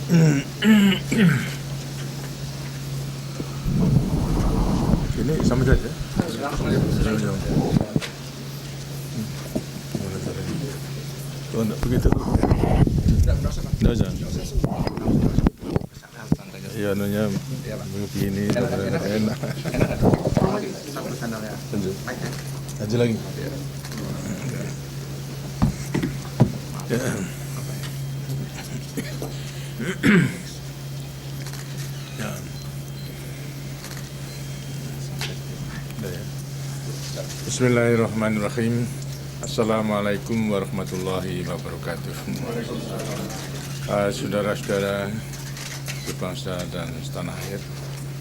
Ini sama saja. Oh, enggak begitu. Enggak usah. Iya, anunya begini, enak. Lanjut. Lanjut lagi. Ya. Ya. Bismillahirrahmanirrahim. Assalamualaikum warahmatullahi wabarakatuh. Saudara-saudara sebangsa dan setanah air,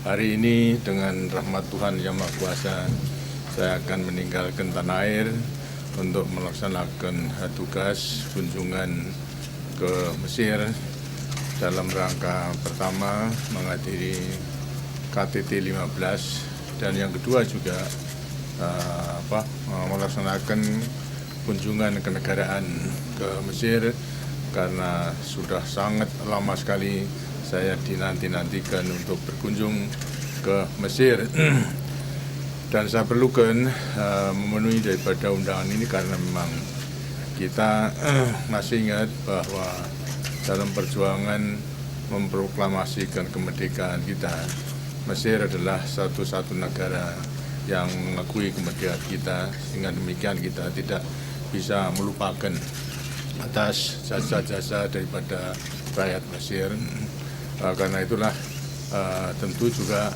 hari ini dengan rahmat Tuhan Yang Maha Kuasa, saya akan meninggalkan tanah air untuk melaksanakan tugas kunjungan ke Mesir dalam rangka pertama menghadiri KTT 15 dan yang kedua juga melaksanakan kunjungan kenegaraan ke Mesir karena sudah sangat lama sekali saya dinanti-nantikan untuk berkunjung ke Mesir dan saya perlukan memenuhi daripada undangan ini karena memang kita masih ingat bahwa dalam perjuangan memproklamasikan kemerdekaan kita, Mesir adalah satu-satu negara yang mengakui kemerdekaan kita, sehingga demikian kita tidak bisa melupakan atas jasa-jasa daripada rakyat Mesir. Karena itulah tentu juga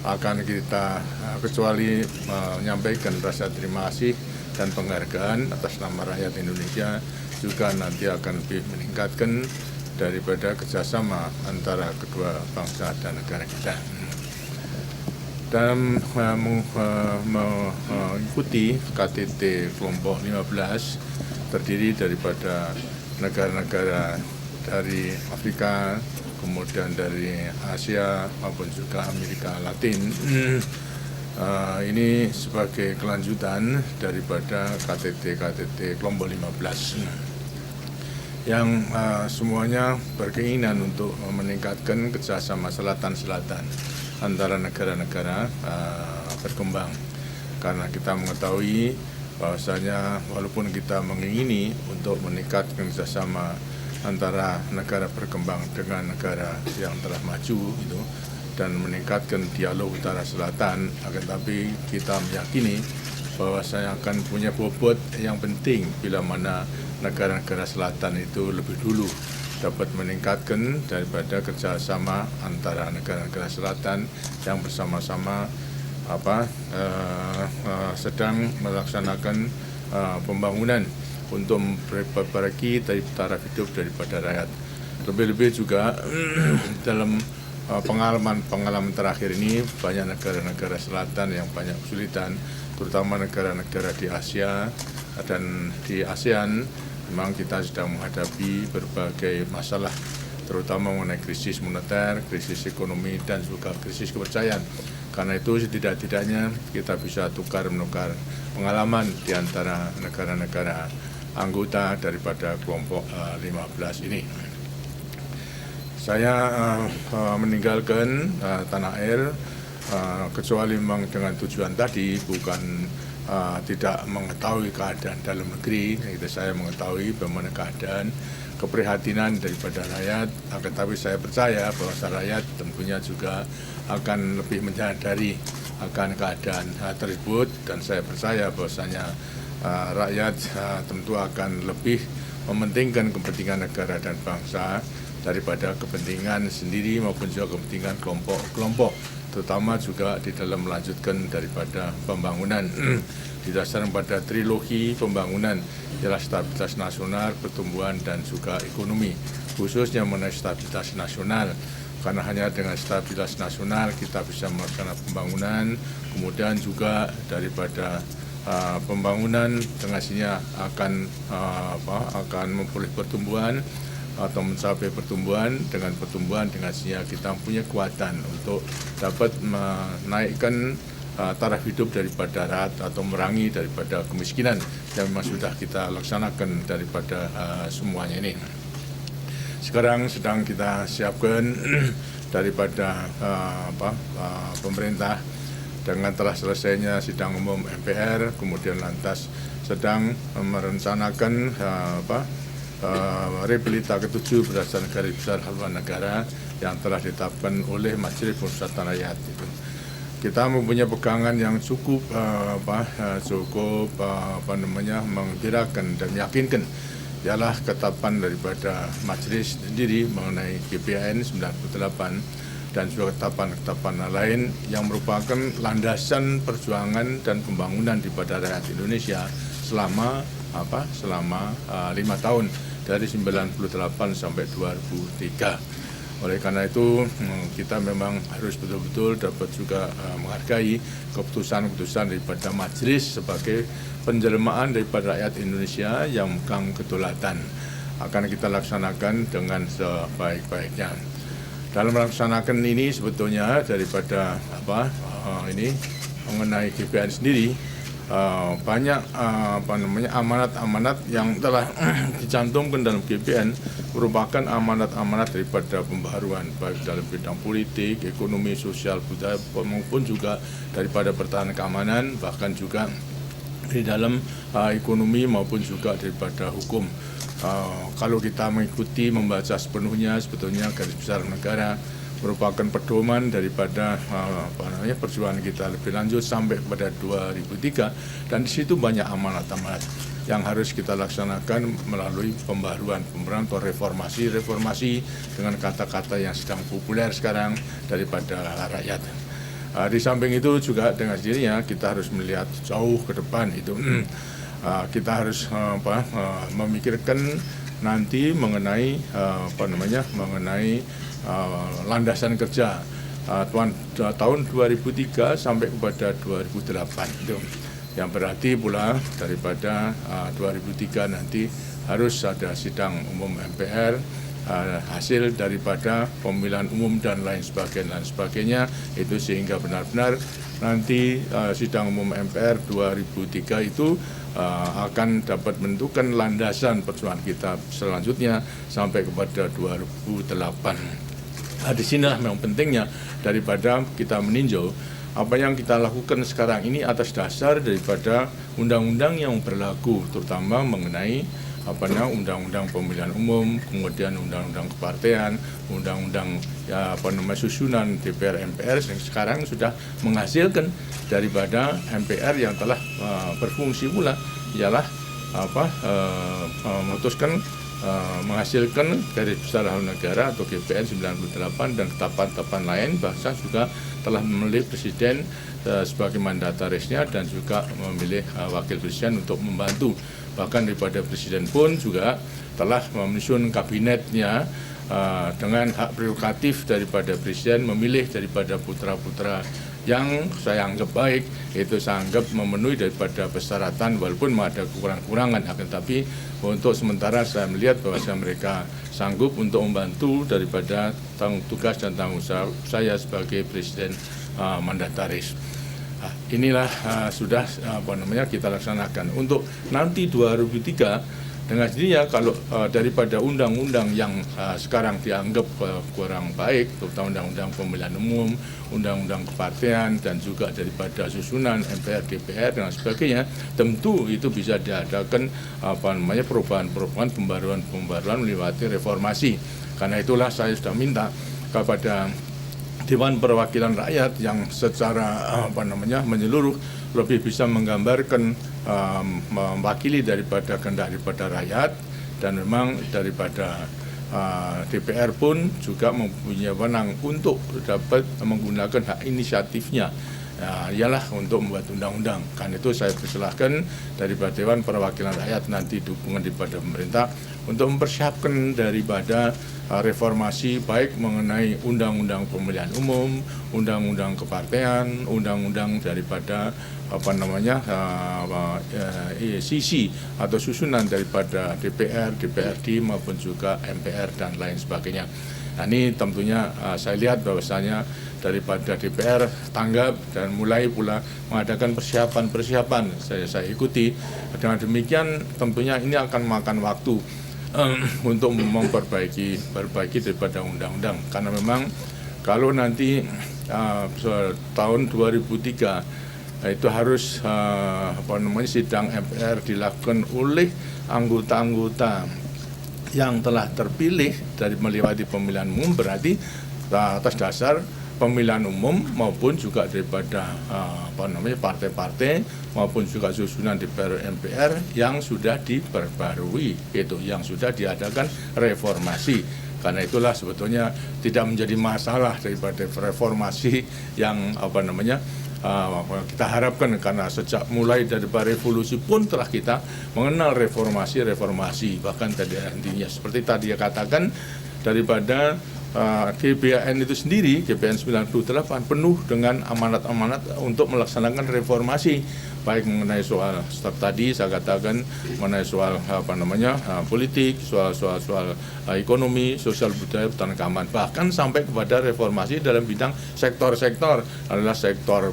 akan kita kecuali menyampaikan rasa terima kasih dan penghargaan atas nama rakyat Indonesia, juga nanti akan lebih meningkatkan daripada kerjasama antara kedua bangsa dan negara kita. Dalam mengikuti KTT kelompok 15 terdiri daripada negara-negara dari Afrika, kemudian dari Asia maupun juga Amerika Latin. Ini sebagai kelanjutan daripada KTT kelompok 15 yang semuanya berkeinginan untuk meningkatkan kerjasama selatan-selatan antara negara-negara berkembang. Karena kita mengetahui bahwasanya walaupun kita mengingini untuk meningkatkan kerjasama antara negara berkembang dengan negara yang telah maju itu dan meningkatkan dialog utara selatan, akan tapi kita meyakini bahwasanya akan punya bobot yang penting bila mana negara-negara selatan itu lebih dulu dapat meningkatkan daripada kerjasama antara negara-negara selatan yang bersama-sama sedang melaksanakan pembangunan untuk memperbaiki taraf hidup daripada rakyat. Lebih-lebih juga dalam pengalaman terakhir ini banyak negara-negara selatan yang banyak kesulitan, terutama negara-negara di Asia dan di ASEAN. Memang kita sedang menghadapi berbagai masalah, terutama mengenai krisis moneter, krisis ekonomi, dan juga krisis kepercayaan. Karena itu setidak-tidaknya kita bisa tukar-menukar pengalaman di antara negara-negara anggota daripada kelompok 15 ini. Saya meninggalkan tanah air kecuali memang dengan tujuan tadi, bukan tidak mengetahui keadaan dalam negeri. Itu saya mengetahui bagaimana keadaan, keprihatinan daripada rakyat, akan tapi saya percaya bahwa rakyat tentunya juga akan lebih menyadari akan keadaan tersebut, dan saya percaya bahwasanya rakyat tentu akan lebih mementingkan kepentingan negara dan bangsa daripada kepentingan sendiri maupun juga kepentingan kelompok-kelompok, terutama juga di dalam melanjutkan daripada pembangunan didasarkan pada trilogi pembangunan, ialah stabilitas nasional, pertumbuhan, dan juga ekonomi, khususnya mengenai stabilitas nasional. Karena hanya dengan stabilitas nasional kita bisa melaksanakan pembangunan, kemudian juga daripada pembangunan dengan hasilnya akan memperoleh pertumbuhan atau mencapai pertumbuhan. Dengan pertumbuhan dengan hasilnya kita punya kekuatan untuk dapat menaikkan taraf hidup daripada rakyat atau merangi daripada kemiskinan yang memang sudah kita laksanakan daripada semuanya ini. sekarang sedang kita siapkan daripada pemerintah dengan telah selesainya sidang umum MPR, kemudian lantas sedang merencanakan Repelita ke-7 berdasarkan Garis Besar Haluan Negara yang telah ditetapkan oleh Majelis Permusyawaratan Rakyat. Kita mempunyai pegangan yang cukup menggerakkan dan meyakinkan, ialah ketetapan daripada majelis sendiri mengenai GPAN 98 dan juga ketetapan-ketetapan lain yang merupakan landasan perjuangan dan pembangunan daripada rakyat Indonesia selama 5 tahun dari 98 sampai 2003. Oleh karena itu kita memang harus betul-betul dapat juga menghargai keputusan-keputusan daripada majelis sebagai penjelmaan daripada rakyat Indonesia yang memegang kedaulatan. Akan kita laksanakan dengan sebaik-baiknya. Dalam melaksanakan ini sebetulnya daripada mengenai GPAN sendiri, banyak amanat-amanat yang telah dicantumkan dalam GPAN merupakan amanat-amanat daripada pembaharuan baik dalam bidang politik, ekonomi, sosial, budaya maupun juga daripada pertahanan keamanan, bahkan juga di dalam ekonomi maupun juga daripada hukum. Kalau kita mengikuti membaca sepenuhnya, sebetulnya Garis Besar Negara merupakan pedoman daripada perjuangan kita lebih lanjut sampai kepada 2003, dan di situ banyak amanat-amanat yang harus kita laksanakan melalui pembaharuan atau reformasi dengan kata-kata yang sedang populer sekarang daripada rakyat. Di samping itu juga dengan sendirinya kita harus melihat jauh ke depan itu. Kita harus memikirkan nanti mengenai landasan kerja tahun 2003 sampai kepada 2008 itu. Yang berarti pula daripada 2003 nanti harus ada sidang umum MPR, hasil daripada pemilihan umum dan lain sebagainya itu, sehingga benar-benar nanti sidang umum MPR 2003 itu akan dapat menentukan landasan perjuangan kita selanjutnya sampai kepada 2008. Di sini memang pentingnya daripada kita meninjau apa yang kita lakukan sekarang ini atas dasar daripada undang-undang yang berlaku, terutama mengenai undang-undang pemilihan umum, kemudian undang-undang kepartean, undang-undang susunan DPR MPR yang sekarang sudah menghasilkan daripada MPR yang telah berfungsi pula, ialah memutuskan menghasilkan Garis Besar Haluan Negara atau GPN 98 dan ketetapan-ketetapan lain, bahkan juga telah memilih presiden sebagai mandatarisnya dan juga memilih wakil presiden untuk membantu. Bahkan daripada presiden pun juga telah menyusun kabinetnya dengan hak prerogatif daripada presiden memilih daripada putra-putra yang saya anggap baik, itu saya anggap memenuhi daripada persyaratan, walaupun ada kekurangan-kurangan, akan tetapi untuk sementara saya melihat bahwa mereka sanggup untuk membantu daripada tanggung tugas dan tanggung jawab saya sebagai presiden mandataris. Inilah sudah kita laksanakan untuk nanti 2003. Dengan sendirinya kalau daripada undang-undang yang sekarang dianggap kurang baik, terutama undang-undang pemilihan umum, undang-undang kepartean, dan juga daripada susunan MPR, DPR dan sebagainya, tentu itu bisa diadakan perubahan-perubahan, pembaruan melewati reformasi. Karena itulah saya sudah minta kepada Dewan Perwakilan Rakyat yang secara menyeluruh lebih bisa menggambarkan, mewakili daripada kehendak daripada rakyat, dan memang daripada DPR pun juga mempunyai wewenang untuk dapat menggunakan hak inisiatifnya, ialah untuk membuat undang-undang. Karena itu saya persilahkan daripada Dewan Perwakilan Rakyat nanti dukungan daripada pemerintah untuk mempersiapkan daripada reformasi baik mengenai undang-undang pemilihan umum, undang-undang kepartean, undang-undang daripada sisi atau susunan daripada DPR, DPRD maupun juga MPR dan lain sebagainya. Nah, ini tentunya saya lihat bahwasanya daripada DPR tanggap dan mulai pula mengadakan persiapan-persiapan. Saya ikuti. Dengan demikian tentunya ini akan memakan waktu. untuk memperbaiki daripada undang-undang, karena memang kalau nanti tahun 2003 itu harus sidang MPR dilakukan oleh anggota-anggota yang telah terpilih dari melewati pemilihan umum, berarti atas dasar pemilihan umum maupun juga daripada partai-partai maupun juga susunan DPR MPR yang sudah diperbarui, itu yang sudah diadakan reformasi. Karena itulah sebetulnya tidak menjadi masalah daripada reformasi yang kita harapkan, karena sejak mulai daripada revolusi pun telah kita mengenal reformasi, bahkan tadi intinya seperti tadi ya katakan daripada GBHN itu sendiri, GBHN 98 penuh dengan amanat-amanat untuk melaksanakan reformasi, baik mengenai soal tadi saya katakan mengenai soal politik, soal ekonomi, sosial budaya, dan keamanan, bahkan sampai kepada reformasi dalam bidang sektor-sektor, adalah sektor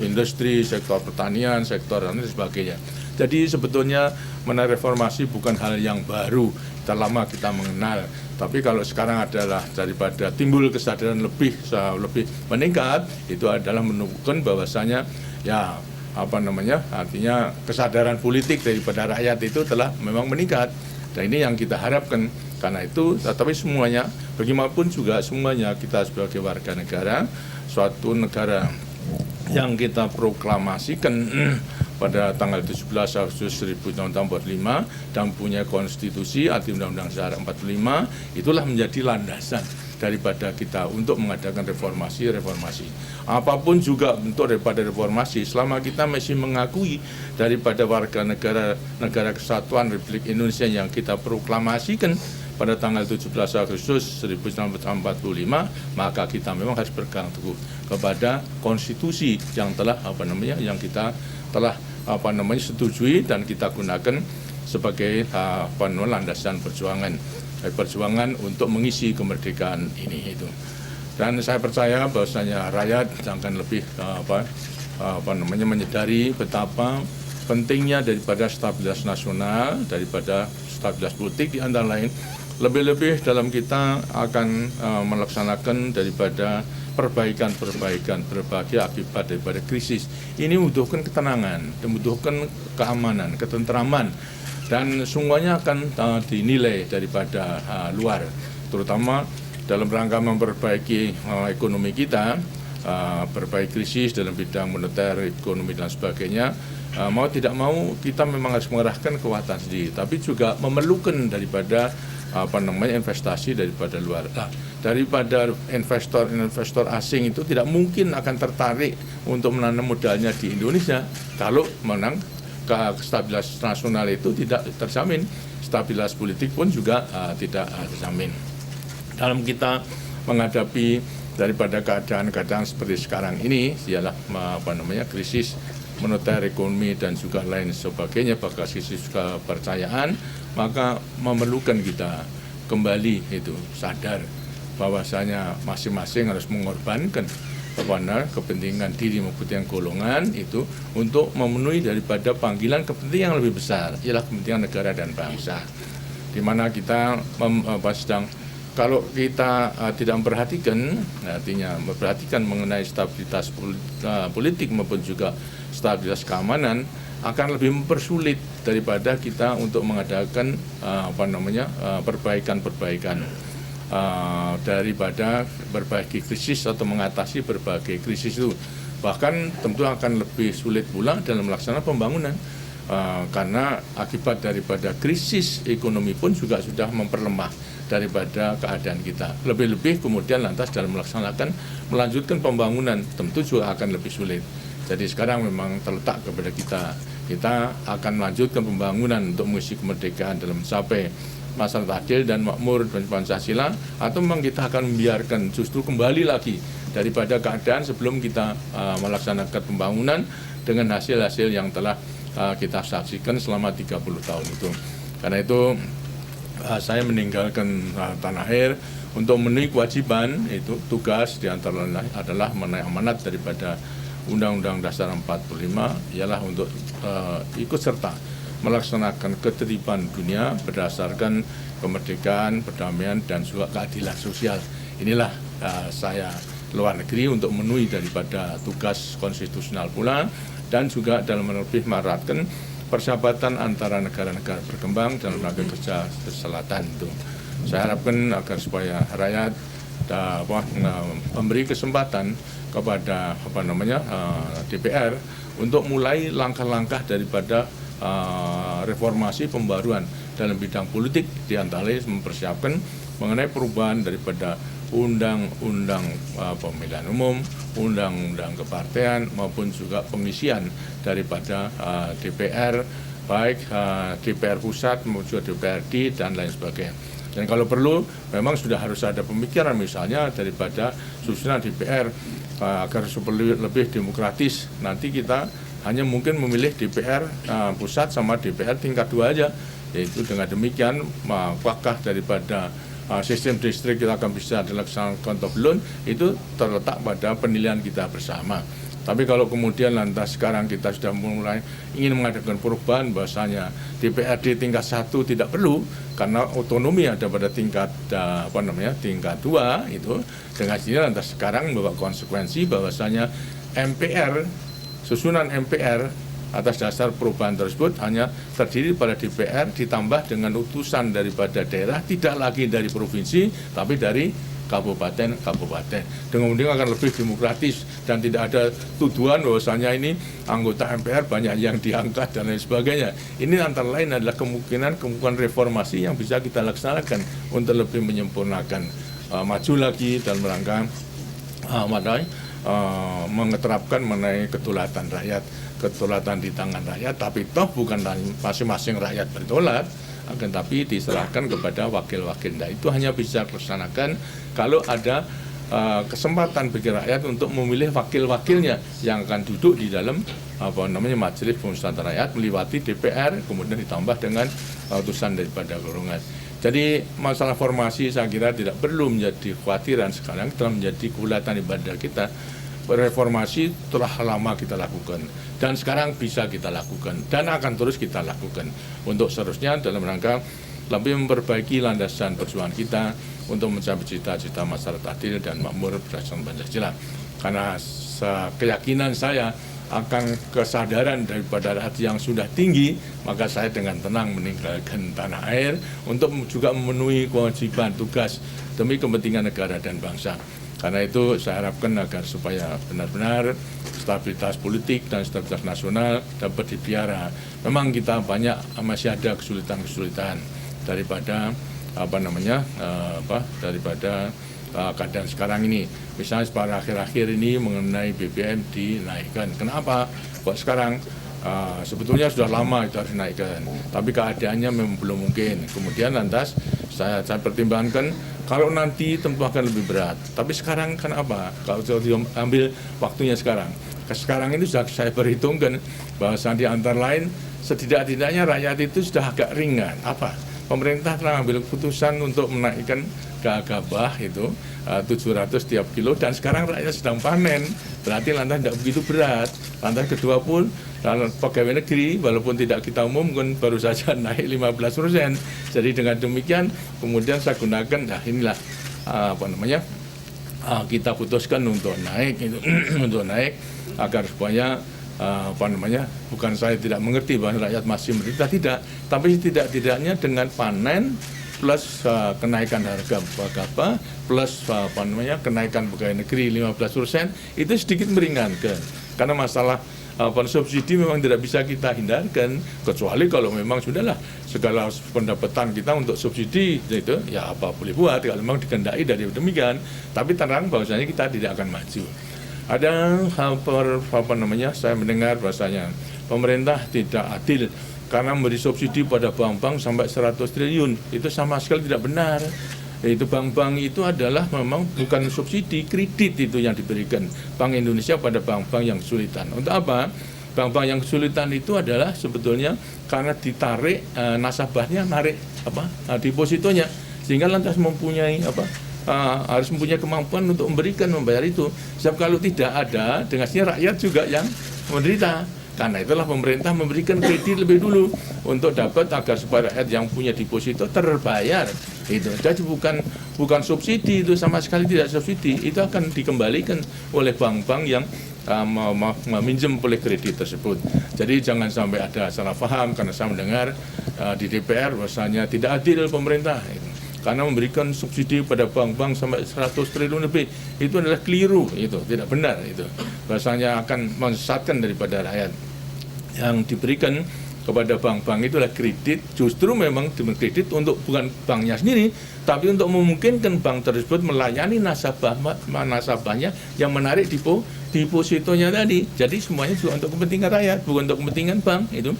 industri, sektor pertanian, sektor dan sebagainya. Jadi sebetulnya mengenai reformasi bukan hal yang baru, lama kita mengenal. Tapi kalau sekarang adalah daripada timbul kesadaran lebih meningkat, itu adalah menunjukkan bahwasanya artinya kesadaran politik daripada rakyat itu telah memang meningkat. Dan ini yang kita harapkan. Karena itu, tapi semuanya, bagaimanapun juga semuanya kita sebagai warga negara, suatu negara yang kita proklamasikan pada tanggal 17 Agustus 1945 dan punya konstitusi arti Undang-Undang Dasar 45, itulah menjadi landasan daripada kita untuk mengadakan reformasi. Apapun juga bentuk daripada reformasi, selama kita masih mengakui daripada warga negara kesatuan Republik Indonesia yang kita proklamasikan pada tanggal 17 Agustus 1945, maka kita memang harus berpegang teguh kepada konstitusi yang telah yang kita telah setujui dan kita gunakan sebagai landasan perjuangan untuk mengisi kemerdekaan ini itu. Dan saya percaya bahwasanya rakyat akan lebih menyadari betapa pentingnya daripada stabilitas nasional, daripada stabilitas politik, di antara lain lebih-lebih dalam kita akan melaksanakan daripada perbaikan berbagai akibat daripada krisis. Ini membutuhkan ketenangan, membutuhkan keamanan, ketentraman, dan semuanya akan dinilai daripada luar, terutama dalam rangka memperbaiki ekonomi kita, berbagai krisis dalam bidang moneter, ekonomi dan sebagainya. Mau tidak mau kita memang harus mengerahkan kekuatan sendiri, tapi juga memerlukan daripada investasi daripada luar. Daripada investor asing itu tidak mungkin akan tertarik untuk menanam modalnya di Indonesia kalau menang stabilitas nasional itu tidak terjamin, stabilitas politik pun juga tidak terjamin. Dalam kita menghadapi daripada keadaan seperti sekarang ini, ialah krisis moneter, ekonomi dan juga lain sebagainya, bahkan krisis kepercayaan, maka memerlukan kita kembali itu sadar bahwasanya masing-masing harus mengorbankan kepentingan diri maupun kepentingan golongan itu untuk memenuhi daripada panggilan kepentingan yang lebih besar, ialah kepentingan negara dan bangsa. Di mana kita kalau kita tidak memperhatikan, artinya memperhatikan mengenai stabilitas politik maupun juga stabilitas keamanan, akan lebih mempersulit daripada kita untuk mengadakan perbaikan daripada berbagai krisis atau mengatasi berbagai krisis itu. Bahkan tentu akan lebih sulit pula dalam melaksanakan pembangunan, karena akibat daripada krisis ekonomi pun juga sudah memperlemah daripada keadaan kita. Lebih-lebih kemudian lantas dalam melanjutkan pembangunan tentu juga akan lebih sulit. Jadi sekarang memang terletak kepada kita akan melanjutkan pembangunan untuk mengisi kemerdekaan dalam mencapai masyarakat adil dan makmur dan Pancasila, atau memang kita akan membiarkan justru kembali lagi daripada keadaan sebelum kita melaksanakan pembangunan dengan hasil-hasil yang telah kita saksikan selama 30 tahun itu. Karena itu saya meninggalkan tanah air untuk memenuhi kewajiban, itu tugas diantara lain adalah menaik amanat daripada Undang-Undang Dasar 45, ialah untuk ikut serta melaksanakan ketertiban dunia berdasarkan kemerdekaan, perdamaian, dan juga keadilan sosial. Inilah saya luar negeri untuk memenuhi daripada tugas konstitusional pula, dan juga dalam lebih meratkan persahabatan antara negara-negara berkembang dalam rangka kerja selatan itu. Saya harapkan agar supaya rakyat memberi kesempatan kepada DPR untuk mulai langkah-langkah daripada reformasi pembaruan dalam bidang politik, diantaranya mempersiapkan mengenai perubahan daripada undang-undang pemilihan umum, undang-undang kepartean, maupun juga pengisian daripada DPR, baik DPR pusat maupun juga DPRD dan lain sebagainya. Dan kalau perlu memang sudah harus ada pemikiran misalnya daripada susunan DPR agar supaya lebih demokratis. Nanti kita hanya mungkin memilih DPR pusat sama DPR tingkat 2 aja. Yaitu dengan demikian apakah daripada sistem distrik kita akan bisa dilaksanakan atau belum, itu terletak pada penilaian kita bersama. Tapi kalau kemudian lantas sekarang kita sudah mulai ingin mengadakan perubahan, bahwasanya DPRD tingkat 1 tidak perlu karena otonomi ada pada tingkat tingkat 2 itu, dengan sini lantas sekarang membawa konsekuensi bahwasanya MPR, susunan MPR atas dasar perubahan tersebut hanya terdiri pada DPR ditambah dengan utusan daripada daerah, tidak lagi dari provinsi tapi dari kabupaten. Dengan akan lebih demokratis dan tidak ada tuduhan bahwasanya ini anggota MPR banyak yang diangkat dan lain sebagainya. Ini antara lain adalah kemungkinan reformasi yang bisa kita laksanakan untuk lebih menyempurnakan, maju lagi dalam rangka mengeterapkan mengenai kedaulatan rakyat, kedaulatan di tangan rakyat, tapi toh bukan masing-masing rakyat berdolat, akan tapi diserahkan kepada wakil-wakil. Nah, itu hanya bisa dilaksanakan kalau ada kesempatan bagi rakyat untuk memilih wakil-wakilnya yang akan duduk di dalam majelis pemusyawaratan rakyat melewati DPR, kemudian ditambah dengan utusan daripada golongan. Jadi masalah formasi saya kira tidak perlu menjadi kekhawatiran, sekarang telah menjadi keulatan ibadah kita. Reformasi telah lama kita lakukan dan sekarang bisa kita lakukan dan akan terus kita lakukan untuk seterusnya dalam rangka lebih memperbaiki landasan perjuangan kita untuk mencapai cita-cita masyarakat adil dan makmur berdasarkan Pancasila. Karena keyakinan saya akan kesadaran daripada rakyat yang sudah tinggi, maka saya dengan tenang meninggalkan tanah air untuk juga memenuhi kewajiban tugas demi kepentingan negara dan bangsa. Karena itu saya harapkan agar supaya benar-benar stabilitas politik dan stabilitas nasional dapat dipelihara. Memang kita masih ada kesulitan-kesulitan daripada daripada keadaan sekarang ini. Misalnya pada akhir-akhir ini mengenai BBM dinaikkan. Kenapa? Kok sekarang? Sebetulnya sudah lama itu harus dinaikkan, tapi keadaannya memang belum mungkin. Kemudian lantas saya pertimbangkan kalau nanti tentu akan lebih berat. Tapi sekarang kan apa? Kalau ambil waktunya sekarang ini sudah saya perhitungkan bahwa di antara lain setidak-tidaknya rakyat itu sudah agak ringan. Apa? Pemerintah telah ambil keputusan untuk menaikkan gabah itu 700 tiap kilo dan sekarang rakyat sedang panen, berarti lantas tidak begitu berat. Lantas kedua pun pegawai negeri walaupun tidak kita umumkan baru saja naik 15%. Jadi dengan demikian kemudian saya gunakan, inilah kita putuskan untuk naik itu untuk naik agar supaya bukan saya tidak mengerti bahwa rakyat masih menderita, tidak, tapi tidak-tidaknya dengan panen plus kenaikan harga gabah plus kenaikan pegawai negeri 15% itu sedikit meringankan. Karena masalah subsidi memang tidak bisa kita hindarkan, kecuali kalau memang sudahlah segala pendapatan kita untuk subsidi itu ya apa boleh buat kalau memang dikehendaki dari demikian. Tapi terang bahwasanya kita tidak akan maju. Ada saya mendengar bahwasanya pemerintah tidak adil karena memberi subsidi pada bank-bank sampai 100 triliun. Itu sama sekali tidak benar. Itu bank-bank itu adalah memang bukan subsidi, kredit itu yang diberikan Bank Indonesia pada bank-bank yang kesulitan. Untuk apa? Bank-bank yang kesulitan itu adalah sebetulnya karena ditarik nasabahnya narik depositonya, sehingga lantas mempunyai harus mempunyai kemampuan untuk membayar itu. Sebab kalau tidak ada, dengan rakyat juga yang menderita. Karena itulah pemerintah memberikan kredit lebih dulu untuk dapat agar supaya rakyat yang punya deposito terbayar. Itu jadi bukan subsidi, itu sama sekali tidak subsidi. Itu akan dikembalikan oleh bank-bank yang meminjam oleh kredit tersebut. Jadi jangan sampai ada salah paham, karena saya mendengar di DPR bahwasanya tidak adil pemerintah. Karena memberikan subsidi pada bank-bank sampai 100 triliun lebih, itu adalah keliru, itu tidak benar, itu bahasanya akan menyesatkan daripada rakyat. Yang diberikan kepada bank-bank itulah kredit, justru memang diberi kredit untuk bukan banknya sendiri, tapi untuk memungkinkan bank tersebut melayani nasabahnya yang menarik depositonya tadi. Jadi semuanya juga untuk kepentingan rakyat, bukan untuk kepentingan bank itu.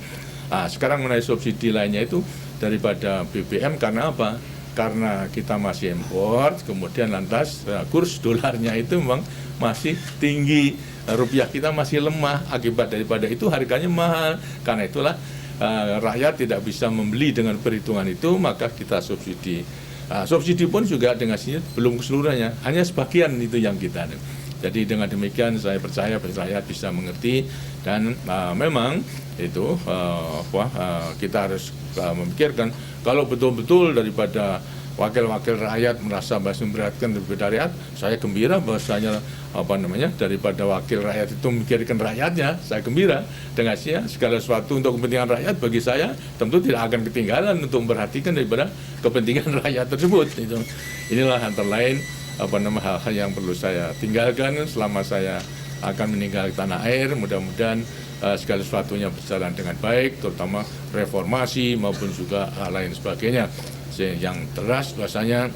Sekarang mengenai subsidi lainnya itu daripada BBM, karena apa? Karena kita masih impor, kemudian lantas kurs dolarnya itu memang masih tinggi, rupiah kita masih lemah, akibat daripada itu harganya mahal. Karena itulah rakyat tidak bisa membeli dengan perhitungan itu, maka kita subsidi. Subsidi pun juga dengan sini belum keseluruhannya, hanya sebagian itu yang kita ada. Jadi dengan demikian saya percaya rakyat bisa mengerti, dan memang itu kita harus memikirkan kalau betul-betul daripada wakil-wakil rakyat merasa masih memberatkan daripada rakyat, saya gembira bahwasanya daripada wakil rakyat itu memikirkan rakyatnya, saya gembira dengan segala sesuatu untuk kepentingan rakyat. Bagi saya tentu tidak akan ketinggalan untuk memperhatikan daripada kepentingan rakyat tersebut. Inilah antara lain hal-hal yang perlu saya tinggalkan selama saya akan meninggalkan tanah air. Mudah-mudahan segala sesuatunya berjalan dengan baik, terutama reformasi maupun juga hal lain sebagainya. Yang teras bahasanya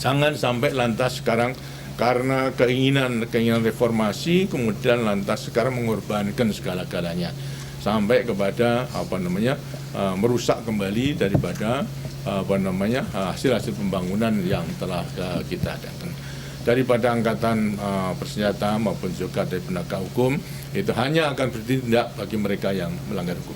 jangan sampai lantas sekarang karena keinginan reformasi kemudian lantas sekarang mengorbankan segala-galanya sampai kepada merusak kembali daripada hasil-hasil pembangunan yang telah kita adakan. Daripada angkatan bersenjata maupun juga dari penegak hukum, itu hanya akan bertindak bagi mereka yang melanggar hukum.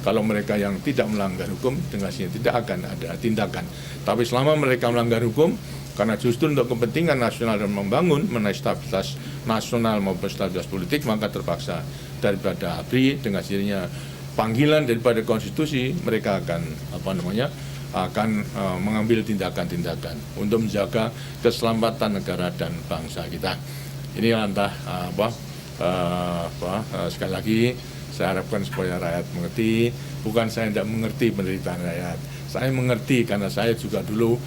Kalau mereka yang tidak melanggar hukum, dengan sini tidak akan ada tindakan. Tapi selama mereka melanggar hukum, karena justru untuk kepentingan nasional dan membangun mengenai stabilitas nasional maupun stabilitas politik, maka terpaksa daripada ABRI dengan sendirinya panggilan daripada konstitusi, mereka akan mengambil tindakan-tindakan untuk menjaga keselamatan negara dan bangsa kita. Ini entah sekali lagi saya harapkan supaya rakyat mengerti. Bukan saya tidak mengerti penderitaan rakyat, saya mengerti karena saya juga dulu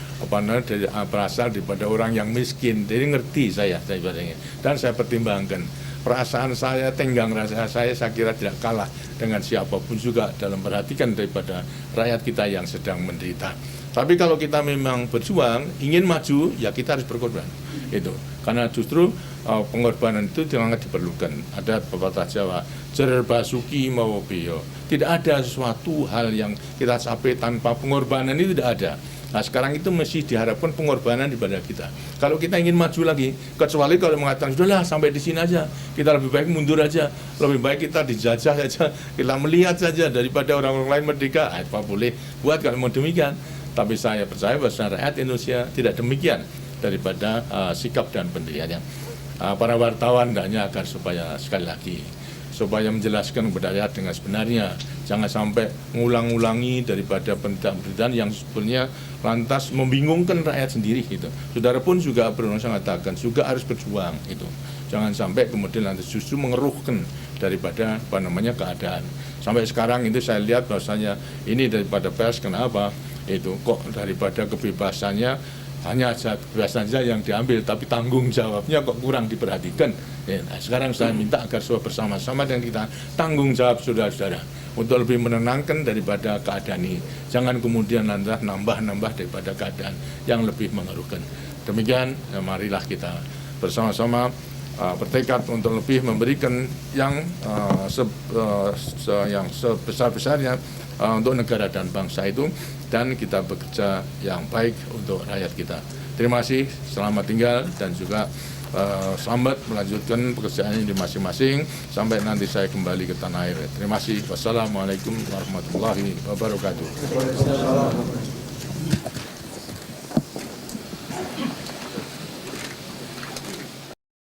berasal daripada orang yang miskin, jadi ngerti saya dan saya pertimbangkan. Perasaan saya, tenggang rasa saya kira tidak kalah dengan siapapun juga dalam perhatikan daripada rakyat kita yang sedang menderita. Tapi kalau kita memang berjuang, ingin maju, ya kita harus berkorban. Itu karena justru pengorbanan itu sangat diperlukan. Ada pepatah Jawa, jerer basuki mau bio. Tidak ada sesuatu hal yang kita capai tanpa pengorbanan, itu tidak ada. Nah sekarang itu mesti diharapkan pengorbanan daripada kita. Kalau kita ingin maju lagi, kecuali kalau mengatakan sudahlah sampai di sini aja, kita lebih baik mundur aja, lebih baik kita dijajah saja, kita melihat saja daripada orang-orang lain merdeka, apa boleh buat kalau mau demikian. Tapi saya percaya bahwa rakyat Indonesia tidak demikian daripada sikap dan pendiriannya. Para wartawan hendaknya agar supaya sekali lagi supaya menjelaskan kepada rakyat dengan sebenarnya, jangan sampai mengulang-ulangi daripada pemberitaan yang sebenarnya lantas membingungkan rakyat sendiri gitu. Saudara pun juga pernah mengatakan juga harus berjuang itu. Jangan sampai kemudian lantas justru mengeruhkan daripada keadaan. Sampai sekarang itu saya lihat bahwasanya ini daripada pers, kenapa itu kok daripada kebebasannya hanya kebebasan saja yang diambil, tapi tanggung jawabnya kok kurang diperhatikan. Nah, sekarang saya minta agar semua bersama-sama dengan kita tanggung jawab saudara-saudara untuk lebih menenangkan daripada keadaan ini. Jangan kemudian nanti nambah-nambah daripada keadaan yang lebih mengeruhkan. Demikian, marilah kita bersama-sama bertekad untuk lebih memberikan yang sebesar-besarnya untuk negara dan bangsa itu, dan kita bekerja yang baik untuk rakyat kita. Terima kasih, selamat tinggal, dan juga selamat melanjutkan pekerjaan ini di masing-masing sampai nanti saya kembali ke tanah air. Terima kasih. Wassalamualaikum warahmatullahi wabarakatuh.